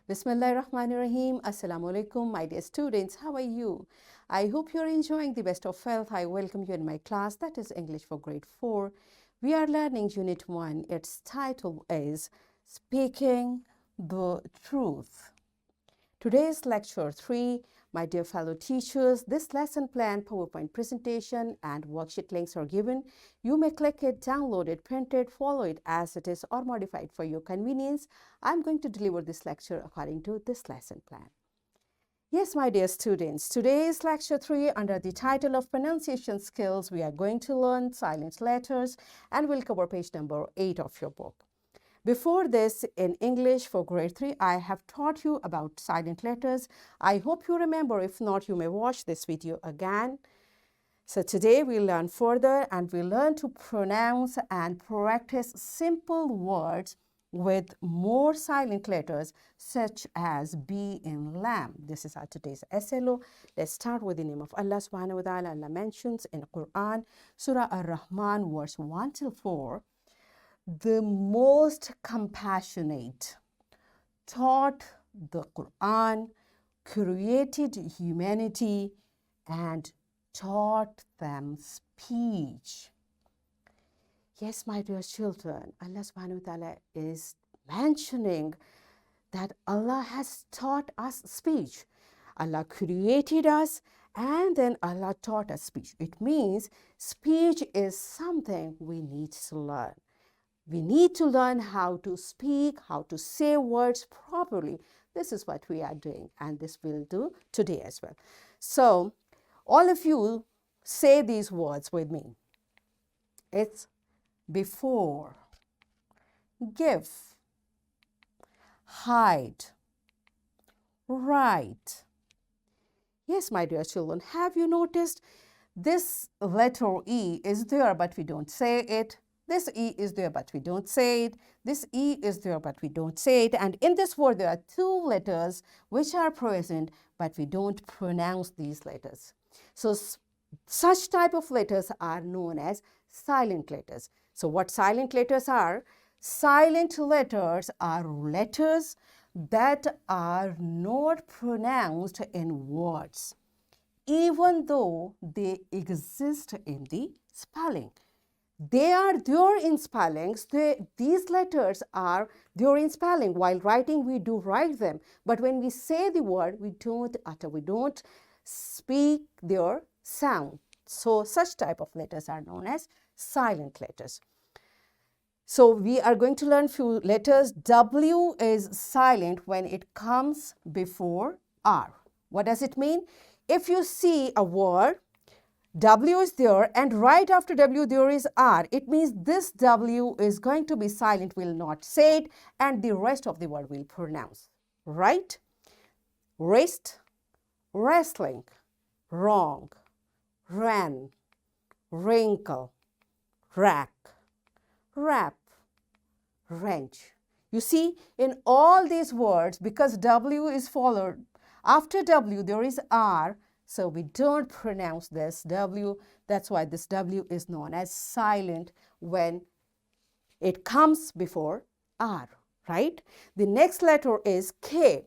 Bismillahirrahmanirrahim. Assalamu alaikum, my dear students. How are you? I hope you're enjoying the best of health. I welcome you in my class, that is English for grade 4. We are learning Unit 1. Its title is Speaking the Truth. Today's lecture 3. My dear fellow teachers, this lesson plan, PowerPoint presentation and worksheet links are given. You may click it, download it, print it, follow it as it is or modify it for your convenience. I'm going to deliver this lecture according to this lesson plan. Yes, my dear students, today's lecture 3 under the title of Pronunciation Skills, we are going to learn silent letters and we'll cover page number 8 of your book. Before this, in English for grade 3, I have taught you about silent letters. I hope you remember. If not, you may watch this video again. So today we'll learn further and we'll learn to pronounce and practice simple words with more silent letters such as B in lamb. This is our today's SLO. Let's start with the name of Allah subhanahu wa ta'ala. Allah mentions in Quran, Surah Ar-Rahman, verse 1 till 4. The most compassionate taught the Quran, created humanity, and taught them speech. Yes, my dear children, Allah subhanahu wa ta'ala is mentioning that Allah has taught us speech. Allah created us and then Allah taught us speech. It means speech is something we need to learn. We need to learn how to speak, how to say words properly. This is what we are doing, and this we'll do today as well. So, all of you say these words with me. It's before, give, hide, write. Yes, my dear children, have you noticed this letter E is there, but we don't say it. This E is there, but we don't say it. This E is there, but we don't say it. And in this word, there are two letters which are present, but we don't pronounce these letters. So, such type of letters are known as silent letters. So, what silent letters are? Silent letters are letters that are not pronounced in words, even though they exist in the spelling. They are there in spellings. These letters are there in spelling. While writing, we do write them. But when we say the word, we don't utter, we don't speak their sound. So such type of letters are known as silent letters. So we are going to learn few letters. W is silent when it comes before R. What does it mean? If you see a word, W is there and right after W there is R. It means this W is going to be silent, will not say it, and the rest of the word will pronounce. Right? Wrist, wrestling, wrong, ran, wrinkle, rack, wrap, wrench. You see, in all these words, because W is followed, after W there is R, so we don't pronounce this W. That's why this W is known as silent when it comes before R, right? The next letter is K.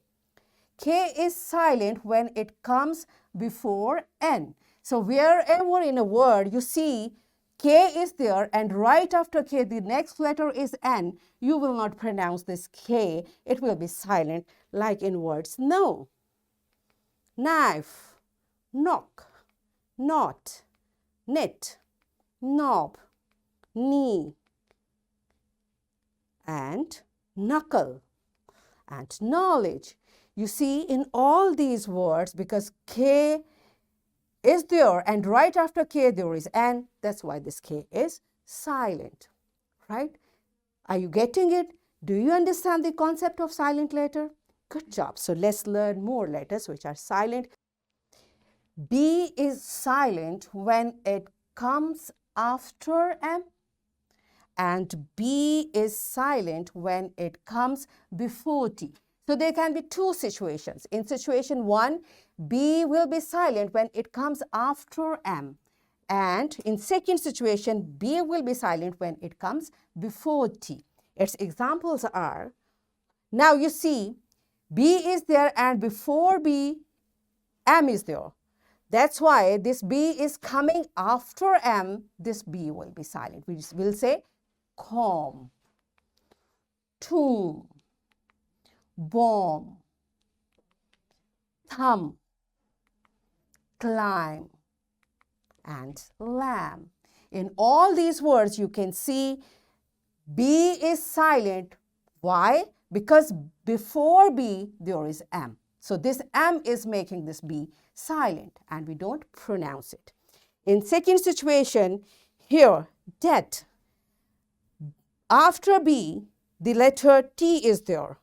K is silent when it comes before N. So wherever in a word you see K is there and right after K the next letter is N, you will not pronounce this K. It will be silent like in words no, knife, knock, knot, knit, knob, knee, and knuckle, and knowledge. You see, in all these words, because K is there and right after K there is N, that's why this K is silent, right? Are you getting it? Do you understand the concept of silent letter? Good job. So let's learn more letters which are silent. B is silent when it comes after M, and B is silent when it comes before T. So there can be two situations. In situation 1, B will be silent when it comes after M, and in second situation, B will be silent when it comes before T. Its examples are, now you see, B is there and before B, M is there. That's why this B is coming after M. This B will be silent. We will say comb, tomb, bomb, thumb, climb, and lamb. In all these words, you can see B is silent. Why? Because before B, there is M. So this M is making this B silent and we don't pronounce it. In second situation, here, debt. After B, the letter T is there.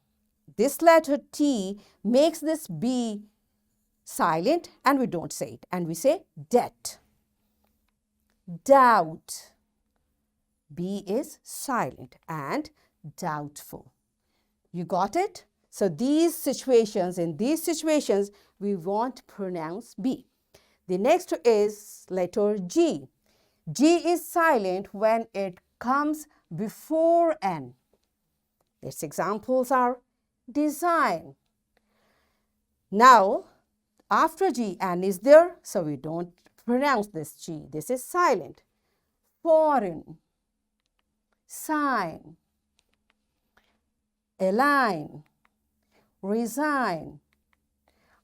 This letter T makes this B silent and we don't say it. And we say debt. Doubt. B is silent and doubtful. You got it? So in these situations, we won't pronounce B. The next is letter G. G is silent when it comes before N. Its examples are design. Now, after G, N is there, so we don't pronounce this G. This is silent. Foreign, sign, align, resign,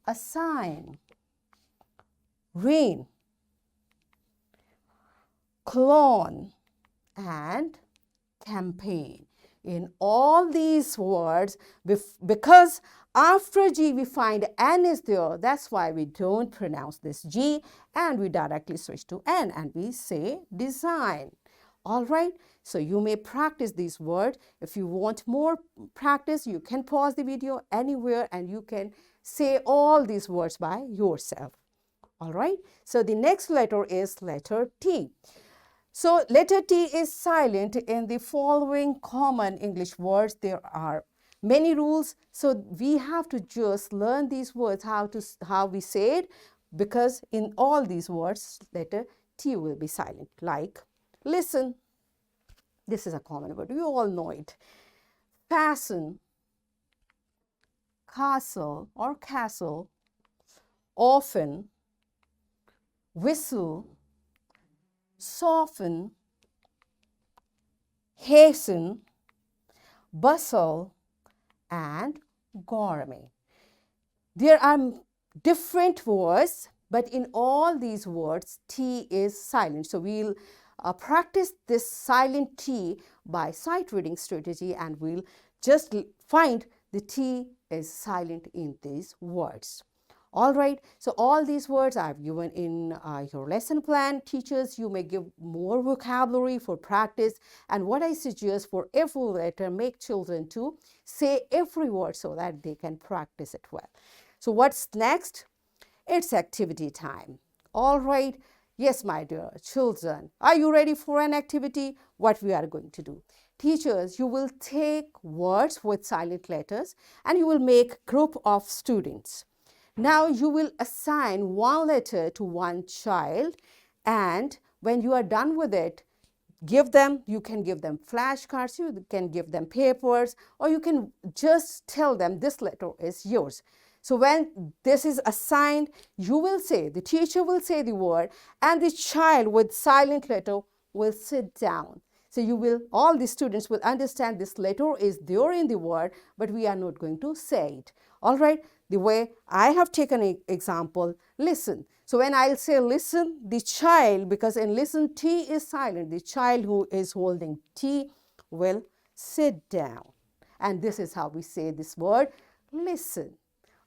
assign, rain, clone, and campaign. In all these words, because after G we find N is there, that's why we don't pronounce this G and we directly switch to N and we say design. All right, so you may practice these words. If you want more practice, you can pause the video anywhere and you can say all these words by yourself. All right, so the next letter is letter T. So letter T is silent in the following common English words. There are many rules, so we have to just learn these words, how we say it, because in all these words, letter T will be silent, like listen. This is a common word. You all know it. Fasten, castle or castle, often, whistle, soften, hasten, bustle, and gourmet. There are different words, but in all these words, T is silent. So we'll practice this silent T by sight reading strategy and we'll just find the T is silent in these words. All right, so all these words I've given in your lesson plan. Teachers, you may give more vocabulary for practice. And what I suggest for every letter, make children to say every word so that they can practice it well. So what's next? It's activity time. All right, yes, my dear children, are you ready for an activity? What we are going to do? Teachers, you will take words with silent letters and you will make group of students. Now you will assign one letter to one child and when you are done with it, you can give them flashcards, you can give them papers, or you can just tell them this letter is yours. So when this is assigned, the teacher will say the word and the child with silent letter will sit down. So all the students will understand this letter is there in the word, but we are not going to say it. All right, the way I have taken an example, listen. So when I'll say listen, the child, because in listen T is silent, the child who is holding T will sit down. And this is how we say this word, listen.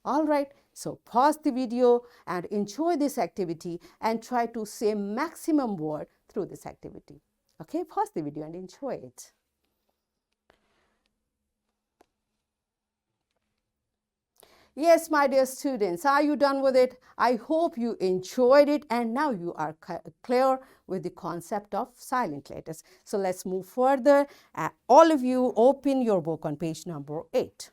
All right, so pause the video and enjoy this activity and try to say maximum word through this activity. Okay, pause the video and enjoy it. Yes, my dear students, are you done with it? I hope you enjoyed it and now you are clear with the concept of silent letters. So let's move further. All of you open your book on page number 8.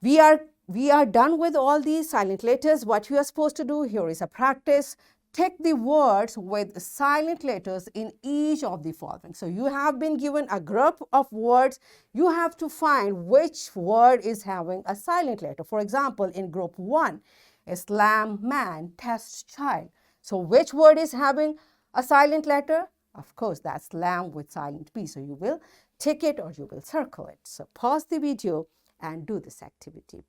We are done with all these silent letters. What you are supposed to do, here is a practice. Take the words with silent letters in each of the following. So you have been given a group of words. You have to find which word is having a silent letter. For example, in group 1, Islam, man, test, child. So which word is having a silent letter? Of course, that's lamb with silent P. So you will tick it or you will circle it. So pause the video and do this activity.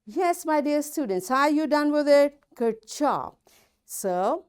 Yes, my dear students, are you done with it? Good job. So,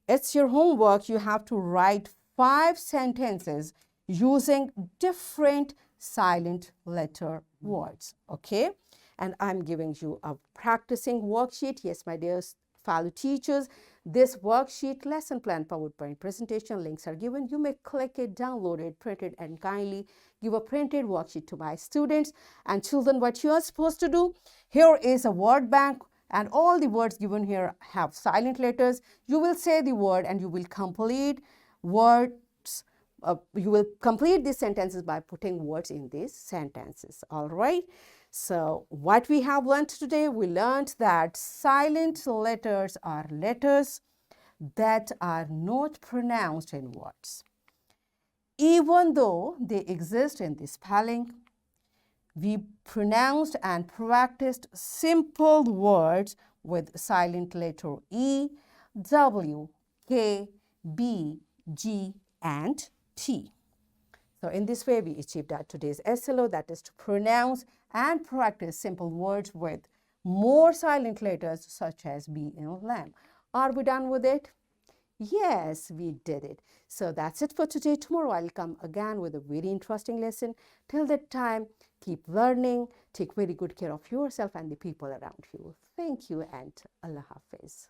it's your homework. You have to write 5 sentences using different silent letter words, okay? And I'm giving you a practicing worksheet. Yes, my dear fellow teachers, this worksheet, lesson plan, PowerPoint presentation links are given. You may click it, download it, print it, and kindly give a printed worksheet to my students. And children, what you are supposed to do, here is a word bank and all the words given here have silent letters. You will say the word and you will complete words. You will complete these sentences by putting words in these sentences. All right. So what we have learned today, we learned that silent letters are letters that are not pronounced in words. Even though they exist in the spelling, we pronounced and practiced simple words with silent letter E, W, K, B, G, and T. So in this way, we achieved our today's SLO, that is to pronounce and practice simple words with more silent letters such as B in lamb. Are we done with it? Yes, we did it. So that's it for today. Tomorrow I'll come again with a very interesting lesson. Till that time, keep learning, take very good care of yourself and the people around you. Thank you and Allah Hafiz.